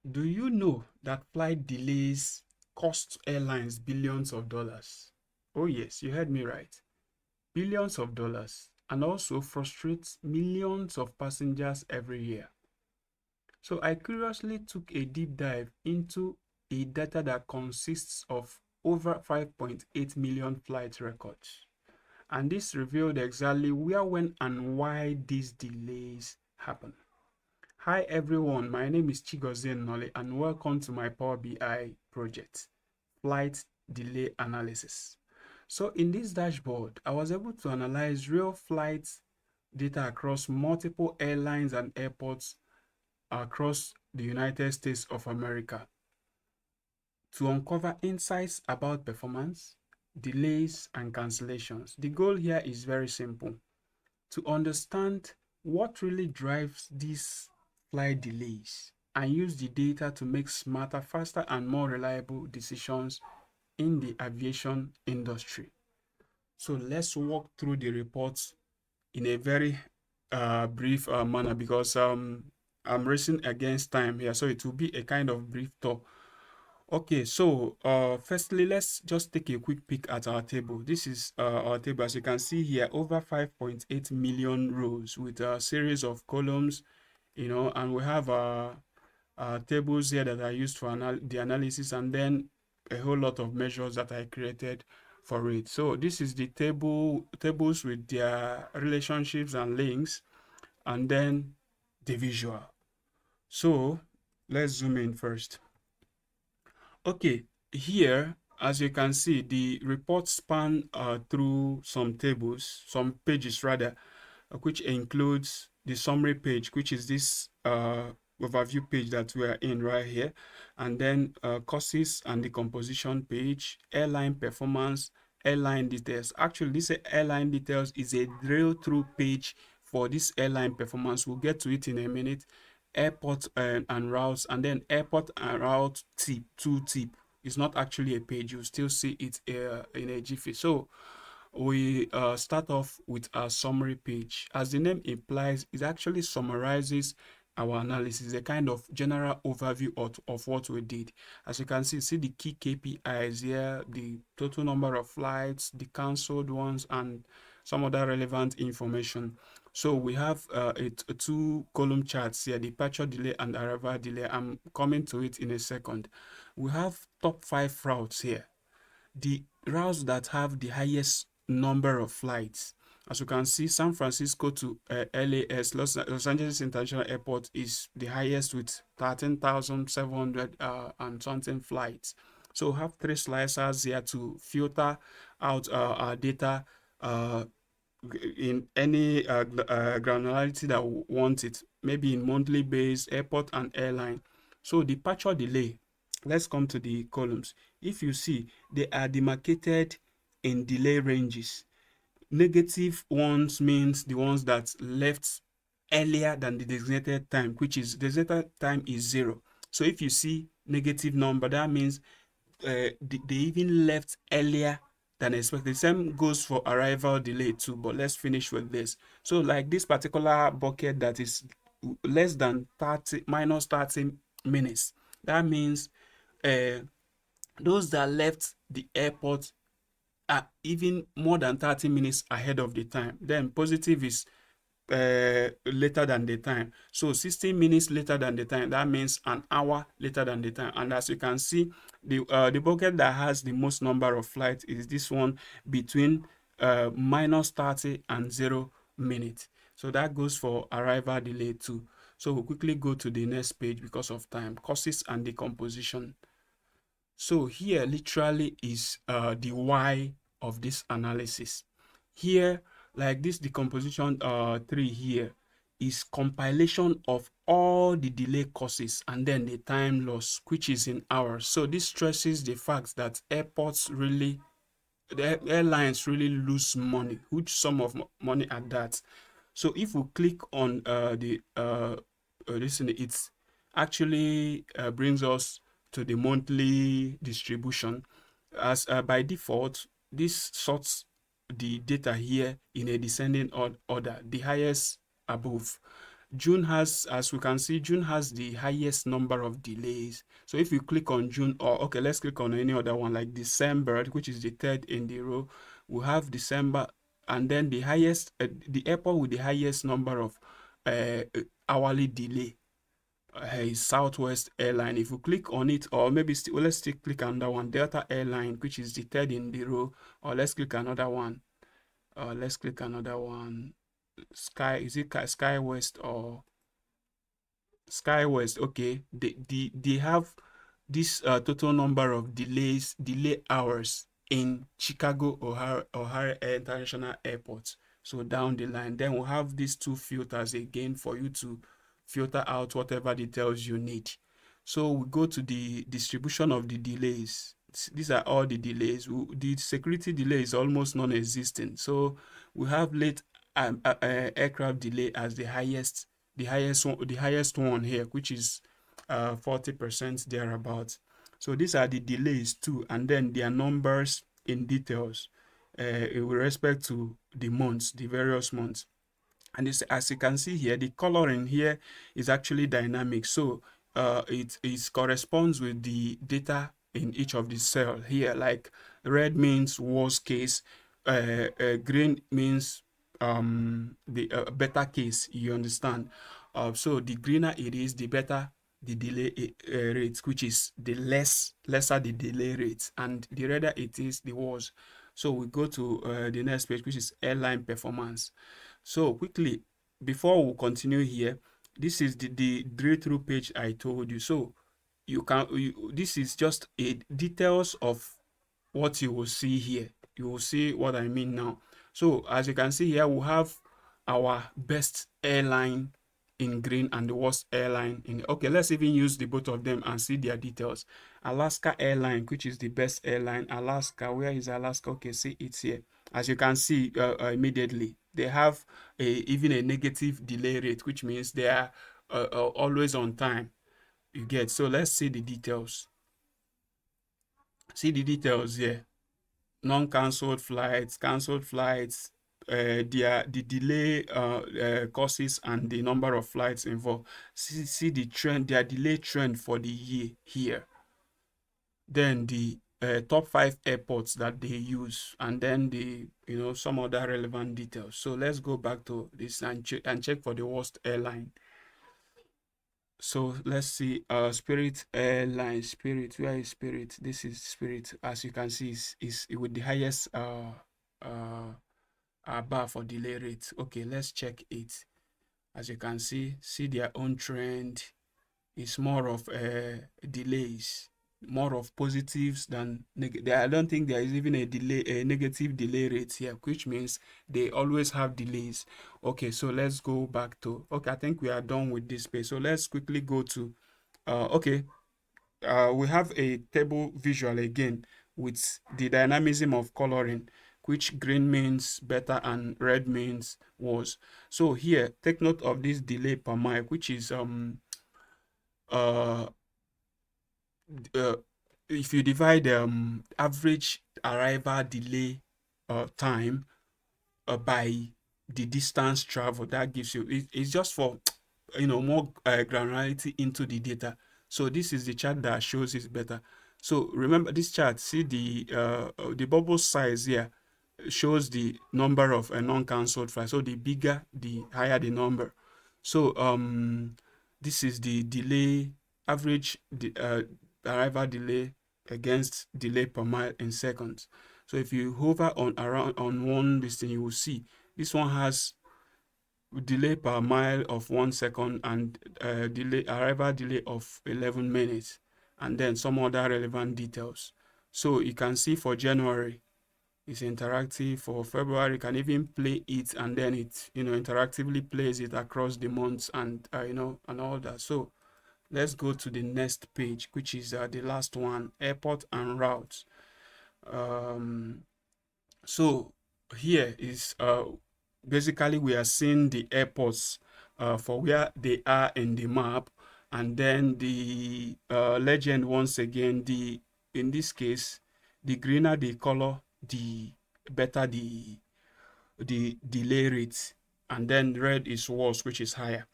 Do you know that flight delays cost airlines billions of dollars? Oh, yes, you heard me right. Billions of dollars, and also frustrates millions of passengers every year. So I curiously took a deep dive into a data that consists of over 5.8 million flight records. And this revealed exactly where, when, and why these delays happen. Hi everyone, my name is Chigozie Nole and welcome to my Power BI project, Flight Delay Analysis. So in this dashboard, I was able to analyze real flight data across multiple airlines and airports across the United States of America to uncover insights about performance, delays, and cancellations. The goal here is very simple: to understand what really drives these flight delays and use the data to make smarter, faster, and more reliable decisions in the aviation industry. So let's walk through the reports in a very brief manner because I'm racing against time here, so it will be a kind of brief tour. Okay, so firstly, let's just take a quick peek at our table. This is our table. As you can see here, over 5.8 million rows with a series of columns, and we have tables here that are used for the analysis, and then a whole lot of measures that I created for it. So this is the tables with their relationships and links, and then the visual. So let's zoom in first. Okay, here, as you can see, the report span through some tables, some pages rather, which includes the summary page, which is this overview page that we are in right here, and then courses and the composition page, airline performance, airline details. Actually, this airline details is a drill through page for this airline performance. We'll get to it in a minute. Airport and routes, and then airport and route tip, tooltip. It's not actually a page. You still see it in a jiffy. So we start off with our summary page. As the name implies, it actually summarizes our analysis, a kind of general overview of what we did. As you can see the key KPIs here, the total number of flights, the cancelled ones, and some other relevant information. So we have a two column charts here: departure delay and arrival delay. I'm coming to it in a second. We have top 5 routes here, the routes that have the highest number of flights. As you can see, San Francisco to LAS, Los Angeles International Airport, is the highest with 13,700 and something flights. So we have 3 slicers here to filter out our data uh, in any granularity that we want it, maybe in monthly base, airport, and airline. So departure delay, let's come to the columns. If you see, they are demarcated in delay ranges. Negative ones means the ones that left earlier than the designated time, which is designated time is 0. So if you see negative number, that means they even left earlier than expected. The same goes for arrival delay too, but let's finish with this. So like this particular bucket that is less than 30 minus 30 minutes, that means uh, those that left the airport are even more than 30 minutes ahead of the time. Then positive is later than the time. So 16 minutes later than the time, that means an hour later than the time. And as you can see, the bucket that has the most number of flights is this one between minus 30 and 0 minutes. So that goes for arrival delay too. So we'll quickly go to the next page because of time. Causes and decomposition. So here literally is the why of this analysis. Here, like this decomposition 3 here is compilation of all the delay causes and then the time loss, which is in hours. So this stresses the fact that the airlines really lose money, huge sum of money at that. So if we click on the listen, it actually brings us to the monthly distribution. As by default, this sorts the data here in a descending order, the highest above. June has, as we can see, June has the highest number of delays. So if you click on June, or okay, let's click on any other one like December, which is the third in the row. We have December, and then the highest, the airport with the highest number of uh, hourly delay is Southwest Airline. If you click on it, or maybe well, let's still click on that one, Delta Airline, which is the third in the row, or let's click another one. Let's click another one. Sky, is it Skywest or Skywest? Okay, they have this total number of delay hours in Chicago O'Hare International Airport. So down the line, then we'll have these two filters again for you to filter out whatever details you need. So we go to the distribution of the delays. These are all the delays. The security delay is almost non-existent. So we have late aircraft delay as the highest one here, which is 40% thereabouts. So these are the delays too, and then their numbers in details with respect to the months, the various months. And this, as you can see here, the coloring here is actually dynamic. So it corresponds with the data in each of the cell here. Like red means worst case, green means the better case. You understand? So the greener it is, the better the delay rate, which is the lesser the delay rate, and the redder it is, the worse. So we go to the next page, which is airline performance. So quickly, before we continue here, this is the drill through page I told you. So this is just a details of what you will see here. You will see what I mean now. So as you can see here, we have our best airline in green and the worst airline in, okay, let's even use the both of them and see their details. Alaska Airline, which is the best airline. Alaska, where is Alaska? Okay, see it's here. As you can see immediately, they have even a negative delay rate, which means they are always on time. You get. So let's see the details. See the details here. Non-cancelled flights, cancelled flights, the delay causes and the number of flights involved. See the trend, their delay trend for the year here. Then the top 5 airports that they use, and then the some other relevant details. So let's go back to this and check for the worst airline. So let's see, Spirit Airline. Spirit, where is Spirit? This is Spirit. As you can see, is with the highest bar for delay rate. Okay, let's check it. As you can see their own trend is more of delays, more of positives than negative. I don't think there is even a negative delay rate here, which means they always have delays. Okay, so let's go back to, okay, I think we are done with this page. So let's quickly go to, okay, we have a table visual again with the dynamism of coloring, which green means better and red means worse. So here, take note of this delay per mile, which is uh, if you divide average arrival delay time by the distance traveled, that gives you, it's just for more granularity into the data. So this is the chart that shows it better. So remember this chart, see the bubble size here shows the number of non-cancelled flights. So the bigger, the higher the number. So this is the delay average arrival delay against delay per mile in seconds. So if you hover on one this thing, you will see this one has delay per mile of 1 second and arrival delay of 11 minutes, and then some other relevant details. So you can see for January it's interactive. For February, you can even play it, and then it interactively plays it across the months and and all that. So let's go to the next page, which is the last one, airport and routes. So here is basically we are seeing the airports for where they are in the map, and then the legend once again. In this case, the greener the color, the better the delay rate, and then red is worse, which is higher.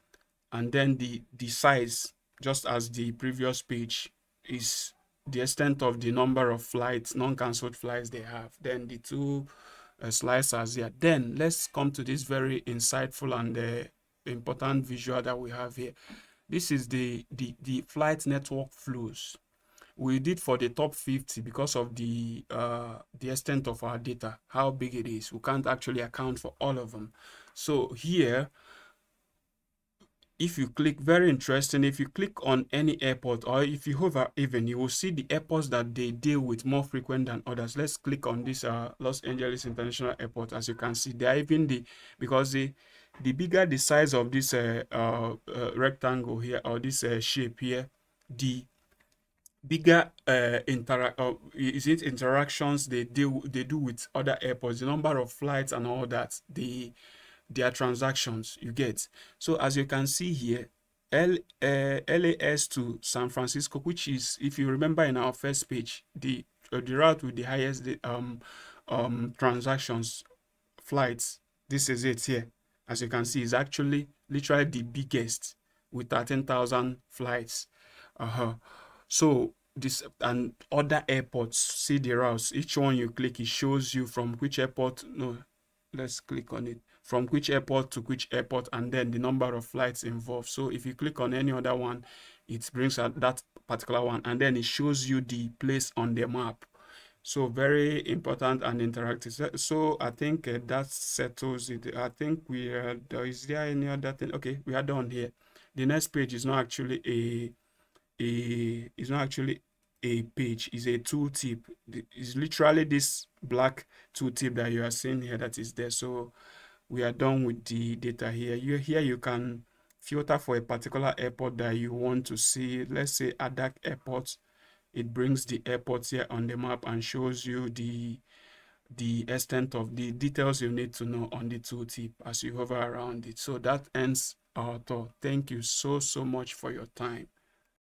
and then the size, just as the previous page, is the extent of the number of flights, non-cancelled flights they have. Then the two slicers here. Then let's come to this very insightful and important visual that we have here. This is the flight network flows we did for the top 50 because of the extent of our data, how big it is. We can't actually account for all of them. So here, if you click, very interesting, if you click on any airport, or if you hover even, you will see the airports that they deal with more frequent than others. Let's click on this Los Angeles International Airport. As you can see, they are even because the bigger the size of this rectangle here, or this shape here, the bigger is it interactions they do with other airports, the number of flights and all that, their transactions, you get. So as you can see here, LAS to San Francisco, which is, if you remember in our first page, the route with the highest transactions, flights, this is it here. As you can see, is actually literally the biggest with 13,000 flights. So this and other airports, see the routes. Each one you click, it shows you from which airport. No, let's click on it. From which airport to which airport, and then the number of flights involved. So if you click on any other one, it brings out that particular one, and then it shows you the place on the map. So very important and interactive. So I think that settles it. I think we are. Is there any other thing? Okay, we are done here. The next page is not actually it's not actually a page, is a tooltip. It's literally this black tooltip that you are seeing here that is there. So we are done with the data here. Here you can filter for a particular airport that you want to see. Let's say Adak Airport. It brings the airports here on the map and shows you the extent of the details you need to know on the tooltip as you hover around it. So that ends our talk. Thank you so much for your time.